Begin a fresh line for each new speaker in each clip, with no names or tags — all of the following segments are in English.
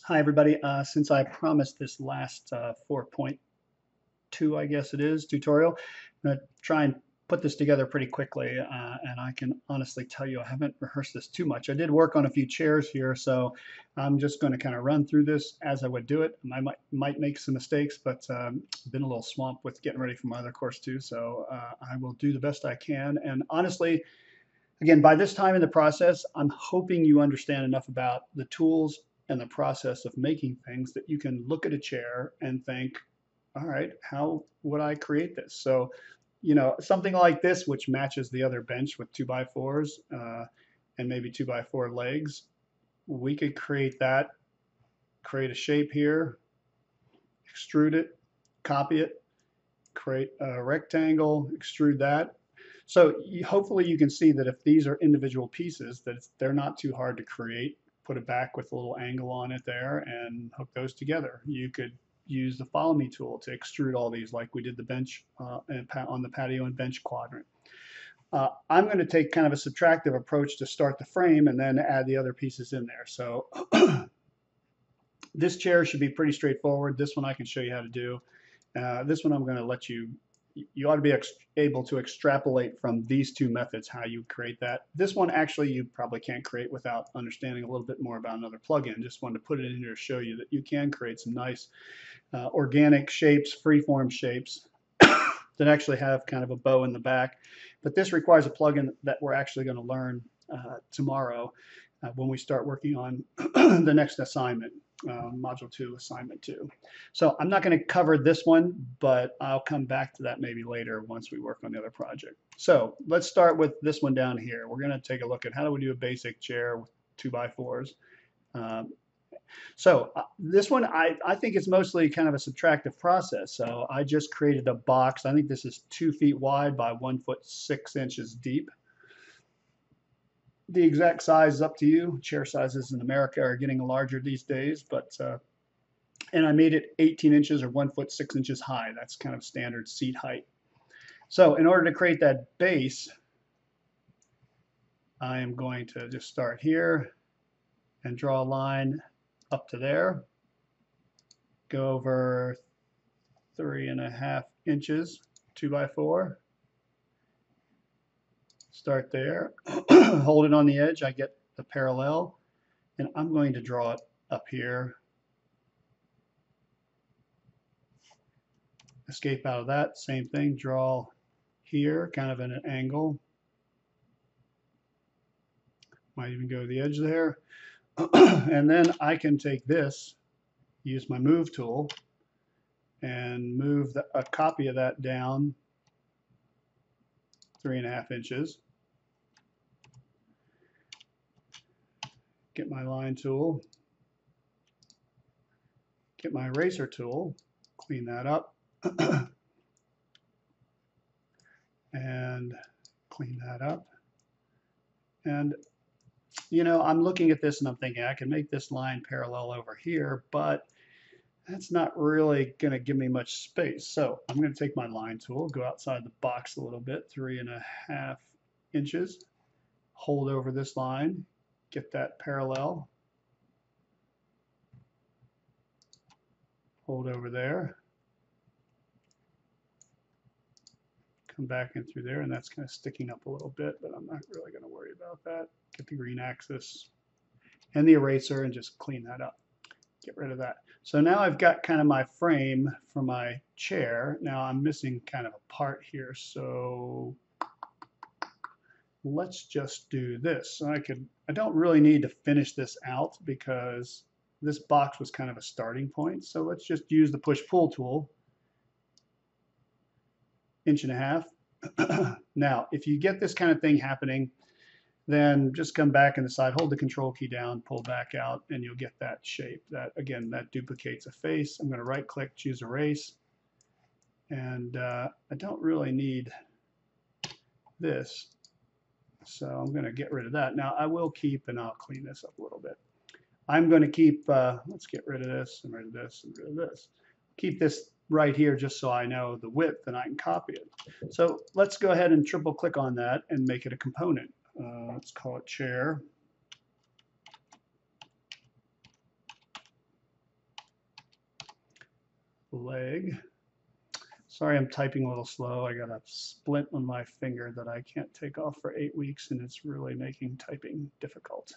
Hi, everybody. Since I promised this last 4.2, I guess it is, tutorial, I'm going to try and put this together pretty quickly. And I can honestly tell you I haven't rehearsed this too much. I did work on a few chairs here, so I'm just going to kind of run through this as I would do it. I might make some mistakes, but been a little swamped with getting ready for my other course too, so I will do the best I can. And honestly, again, by this time in the process, I'm hoping you understand enough about the tools and the process of making things that you can look at a chair and think, all right, how would I create this? So, something like this, which matches the other bench with 2x4s and maybe 2x4 legs, we could create that, create a shape here, extrude it, copy it, create a rectangle, extrude that. So hopefully you can see that if these are individual pieces, that they're not too hard to create. Put it back with a little angle on it there and hook those together. You could use the follow me tool to extrude all these like we did the bench on the patio and bench quadrant. I'm going to take kind of a subtractive approach to start the frame and then add the other pieces in there. So this chair should be pretty straightforward. This one I can show you how to do. This one I'm going to let you ought to be able to extrapolate from these two methods how you create that. This one actually you probably can't create without understanding a little bit more about another plugin. Just wanted to put it in here to show you that you can create some nice organic shapes, freeform shapes that actually have kind of a bow in the back. But this requires a plugin that we're actually going to learn tomorrow when we start working on the next assignment. Module 2, assignment 2. So I'm not going to cover this one, but I'll come back to that maybe later once we work on the other project. So let's start with this one down here. We're going to take a look at how do we do a basic chair with 2x4s. This one, I think it's mostly kind of a subtractive process. So I just created a box. I think this is 2 feet wide by 1 foot 6 inches deep. The exact size is up to you. Chair sizes in America are getting larger these days, but and I made it 18 inches or 1 foot 6 inches high. That's kind of standard seat height. So in order to create that base, I am going to just start here and draw a line up to there. Go over 3.5 inches, 2x4. Start there, hold it on the edge, I get the parallel, and I'm going to draw it up here. Escape out of that, same thing, draw here, kind of in an angle. Might even go to the edge there. And then I can take this, use my move tool, and move a copy of that down 3.5 inches. Get my line tool, get my eraser tool, clean that up, and clean that up. And I'm looking at this and I'm thinking I can make this line parallel over here, but that's not really going to give me much space. So I'm going to take my line tool, go outside the box a little bit, 3.5 inches, hold over this line, get that parallel, hold over there, come back in through there, and that's kind of sticking up a little bit, but I'm not really going to worry about that. Get the green axis and the eraser and just clean that up. Get rid of that. So now I've got kind of my frame for my chair. Now I'm missing kind of a part here, so let's just do this. I don't really need to finish this out because this box was kind of a starting point. So let's just use the push-pull tool, 1.5 inches. Now, if you get this kind of thing happening, then just come back and decide, hold the control key down, pull back out, and you'll get that shape. That, again, that duplicates a face. I'm going to right click, choose erase. And I don't really need this. So I'm going to get rid of that. Now I will keep, and I'll clean this up a little bit. I'm going to keep, let's get rid of this and rid of this and rid of this. Keep this right here just so I know the width and I can copy it. So let's go ahead and triple click on that and make it a component. Let's call it chair. leg. Sorry, I'm typing a little slow. I got a splint on my finger that I can't take off for 8 weeks, and it's really making typing difficult.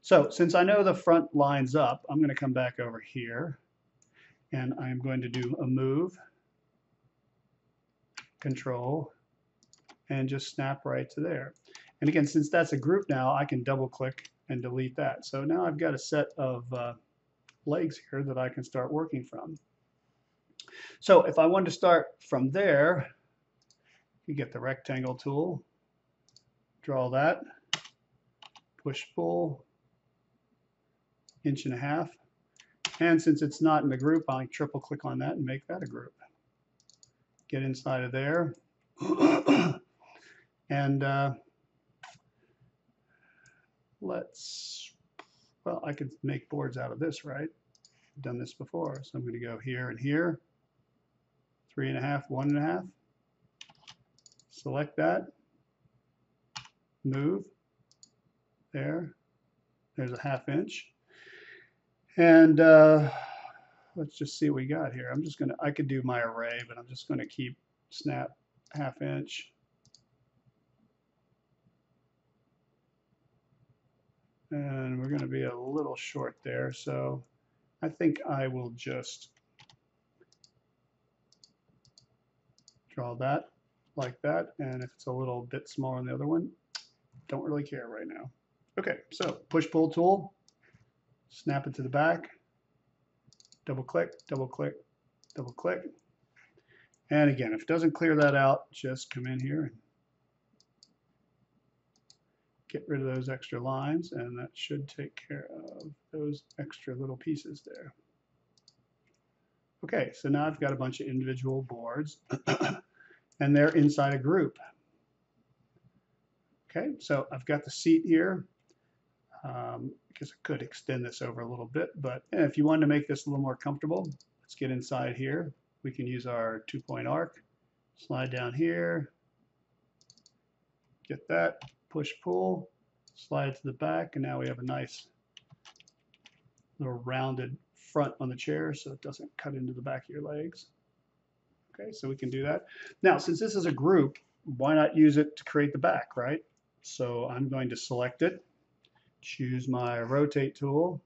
So since I know the front lines up, I'm going to come back over here, and I'm going to do a move, control, and just snap right to there. And again, since that's a group now, I can double click and delete that. So now I've got a set of legs here that I can start working from. So if I wanted to start from there, you get the rectangle tool, draw that, push pull, 1.5 inches. And since it's not in the group, I triple click on that and make that a group. Get inside of there. And well, I could make boards out of this, right? I've done this before. So I'm going to go here and here. 3.5, 1.5. Select that. Move. There. There's a 1/2 inch. And let's just see what we got here. I could do my array, but I'm just going to keep snap 1/2 inch. And we're going to be a little short there, so I think I will just draw that like that, and if it's a little bit smaller than the other one, don't really care right now. Okay, so push-pull tool, snap it to the back, double-click, double-click, double-click, and again, if it doesn't clear that out, just come in here and get rid of those extra lines, and that should take care of those extra little pieces there. Okay, so now I've got a bunch of individual boards, and they're inside a group. Okay, so I've got the seat here. I guess I could extend this over a little bit, but if you wanted to make this a little more comfortable, let's get inside here. We can use our 2-point arc, slide down here, get that, push pull, slide it to the back, and now we have a nice little rounded front on the chair so it doesn't cut into the back of your legs. Okay, so we can do that. Now, since this is a group, why not use it to create the back, right? So I'm going to select it, choose my rotate tool.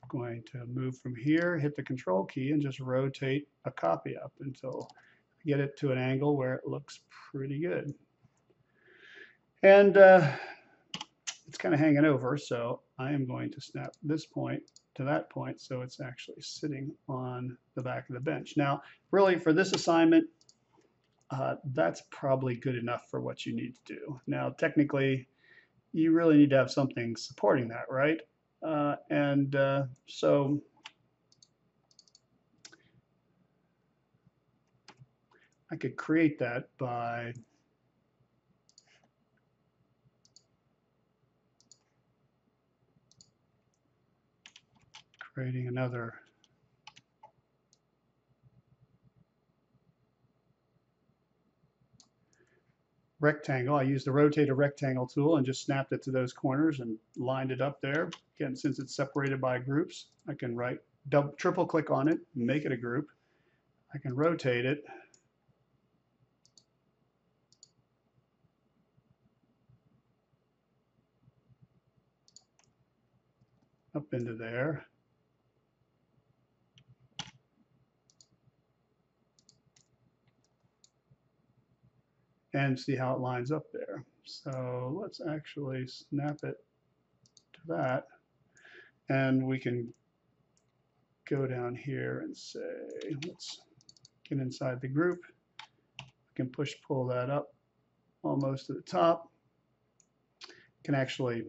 I'm going to move from here, hit the control key, and just rotate a copy up until I get it to an angle where it looks pretty good. And it's kind of hanging over, so I am going to snap this point to that point so it's actually sitting on the back of the bench. Now, really, for this assignment, that's probably good enough for what you need to do. Now, technically, you really need to have something supporting that, right? So I could create that by creating another rectangle. I used the rotate a rectangle tool and just snapped it to those corners and lined it up there. Again, since it's separated by groups, I can triple click on it, make it a group. I can rotate it. Up into there. And see how it lines up there. So let's actually snap it to that. And we can go down here and say, let's get inside the group. I can push pull that up almost to the top. Can actually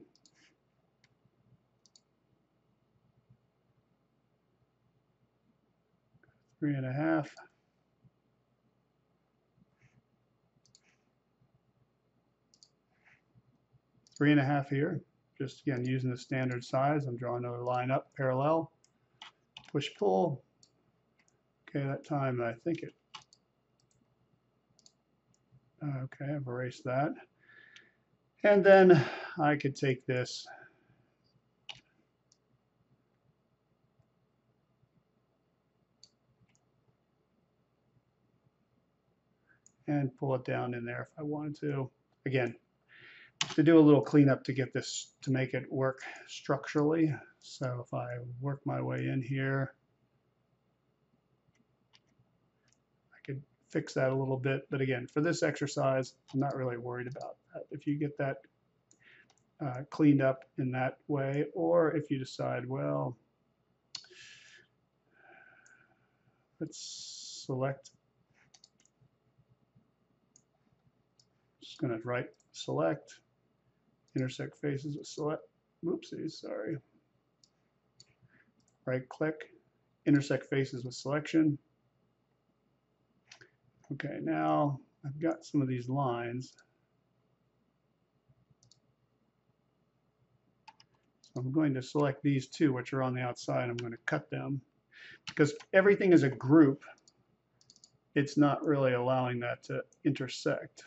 three and a half. Three and a half here, just again using the standard size. I'm drawing another line up parallel, push pull. Okay, that time I think it, okay, I've erased that. And then I could take this and pull it down in there if I wanted to. Again, to do a little cleanup to get this to make it work structurally. So if I work my way in here, I could fix that a little bit. But again, for this exercise, I'm not really worried about that. If you get that cleaned up in that way, or if you decide, well, let's select, just going to right select, intersect faces with select, whoopsies, sorry. Right click, intersect faces with selection. Okay, now I've got some of these lines. So I'm going to select these two, which are on the outside. I'm going to cut them. Because everything is a group, it's not really allowing that to intersect.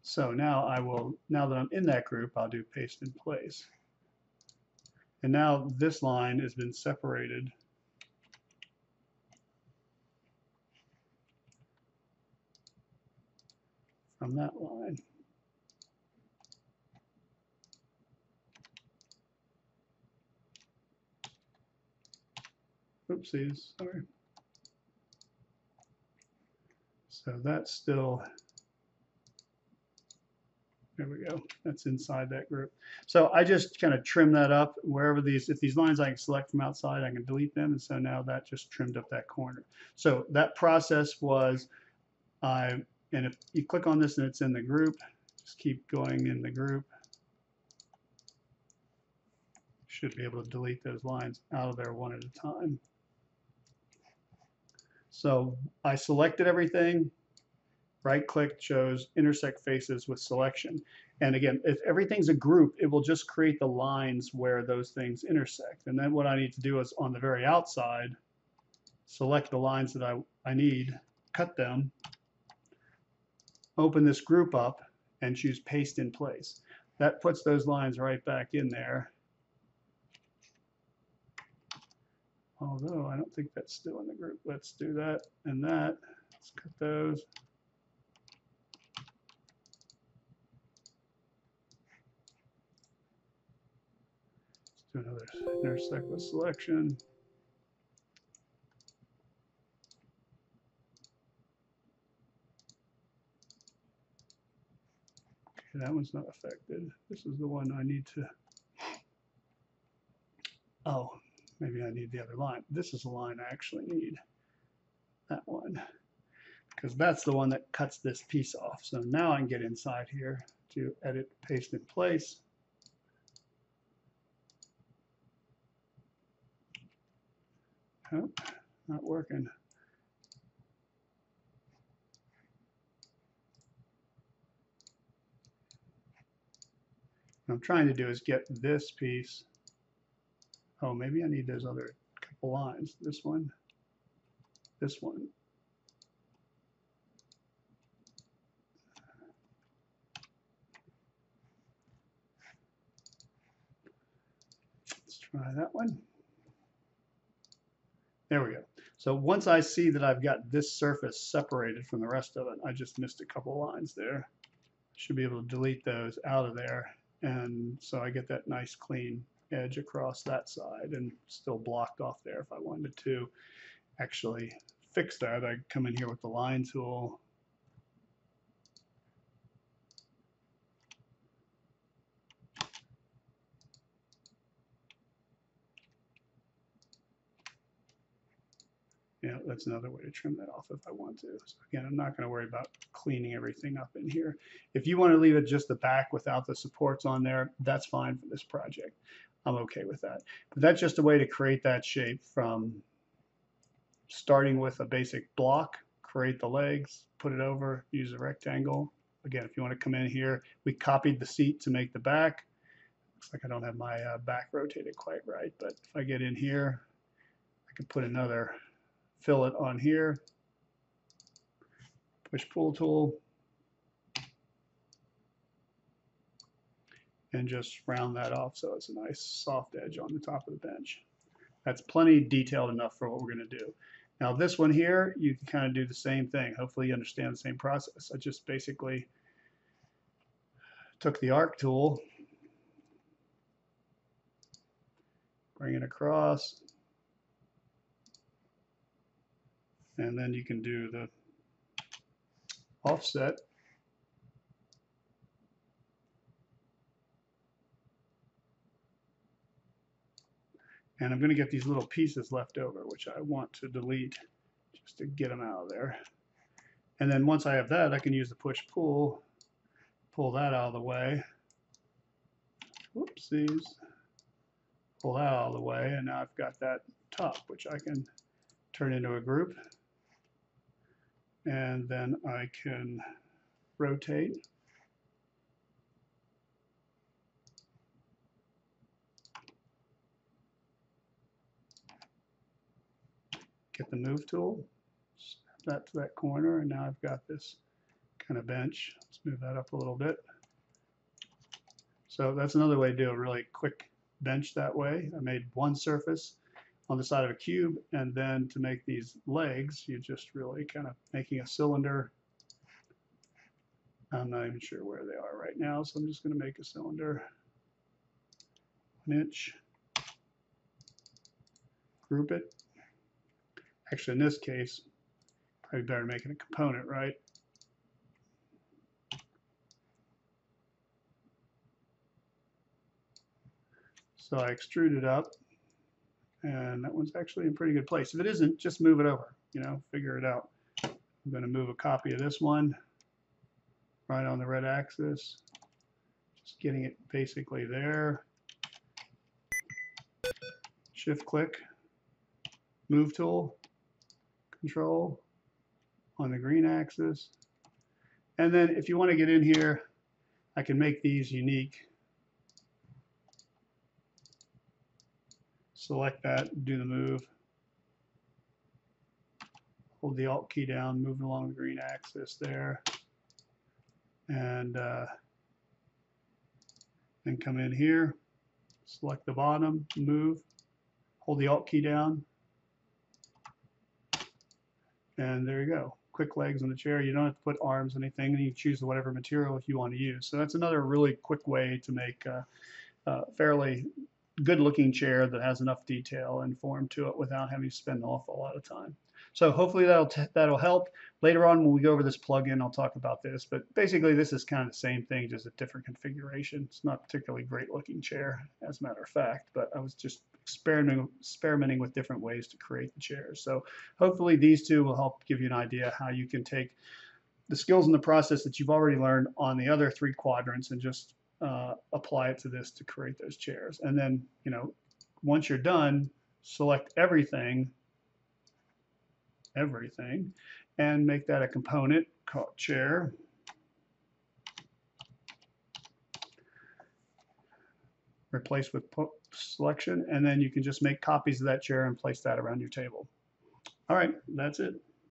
So now I will, now that I'm in that group, I'll do paste in place. And now this line has been separated from that line. Oopsies, sorry. So that's still, there we go. That's inside that group. So I just kind of trim that up wherever these, if these lines I can select from outside, I can delete them. And so now that just trimmed up that corner. So that process was, and if you click on this and it's in the group, just keep going in the group. Should be able to delete those lines out of there one at a time. So I selected everything, right click shows intersect faces with selection. And again, if everything's a group, it will just create the lines where those things intersect. And then what I need to do is on the very outside, select the lines that I need, cut them, open this group up, and choose paste in place. That puts those lines right back in there. Although I don't think that's still in the group. Let's do that and that. Let's cut those. Let's do another intersect with selection. Okay, that one's not affected. This is the one I need to, oh, maybe I need the other line. This is the line I actually need, that one, because that's the one that cuts this piece off. So now I can get inside here to edit, paste in place. Oh, not working. What I'm trying to do is get this piece. Oh, maybe I need those other couple lines. This one, this one. Let's try that one. There we go. So once I see that I've got this surface separated from the rest of it, I just missed a couple lines there. Should be able to delete those out of there. And so I get that nice clean edge across that side and still blocked off there. If I wanted to actually fix that, I'd come in here with the line tool. Yeah, that's another way to trim that off if I want to. So again, I'm not going to worry about cleaning everything up in here. If you want to leave it just the back without the supports on there, that's fine for this project. I'm okay with that. But that's just a way to create that shape from starting with a basic block, create the legs, put it over, use a rectangle. Again, if you want to come in here, we copied the seat to make the back. Looks like I don't have my back rotated quite right, but if I get in here, I can put another fillet on here, push-pull tool, and just round that off so it's a nice soft edge on the top of the bench. That's plenty detailed enough for what we're going to do. Now this one here, you can kind of do the same thing. Hopefully you understand the same process. I just basically took the arc tool, bring it across, and then you can do the offset. And I'm going to get these little pieces left over, which I want to delete just to get them out of there. And then once I have that, I can use the push-pull, pull that out of the way. Whoopsies. Pull that out of the way, and now I've got that top, which I can turn into a group. And then I can rotate. Get the move tool, snap that to that corner, and now I've got this kind of bench. Let's move that up a little bit. So that's another way to do a really quick bench that way. I made one surface on the side of a cube, and then to make these legs, you just really kind of making a cylinder. I'm not even sure where they are right now, so I'm just going to make a cylinder, 1 inch, group it. Actually, in this case, probably better making a component, right? So I extrude it up, and that one's actually in pretty good place. If it isn't, just move it over, figure it out. I'm going to move a copy of this one right on the red axis, just getting it basically there. Shift click, move tool, control on the green axis. And then if you want to get in here, I can make these unique. Select that, do the move. Hold the Alt key down, move along the green axis there. And then come in here, select the bottom, move, hold the Alt key down. And there you go. Quick legs on the chair. You don't have to put arms, anything, and you choose whatever material you want to use. So that's another really quick way to make a fairly good looking chair that has enough detail and form to it without having to spend an awful lot of time. So hopefully that'll help. Later on when we go over this plugin, I'll talk about this, but basically this is kind of the same thing, just a different configuration. It's not particularly great looking chair, as a matter of fact, but I was just experimenting with different ways to create the chairs. So hopefully these two will help give you an idea how you can take the skills and the process that you've already learned on the other 3 quadrants and just apply it to this to create those chairs. And then, once you're done, select everything, and make that a component called chair. Replace with selection, and then you can just make copies of that chair and place that around your table. All right, that's it.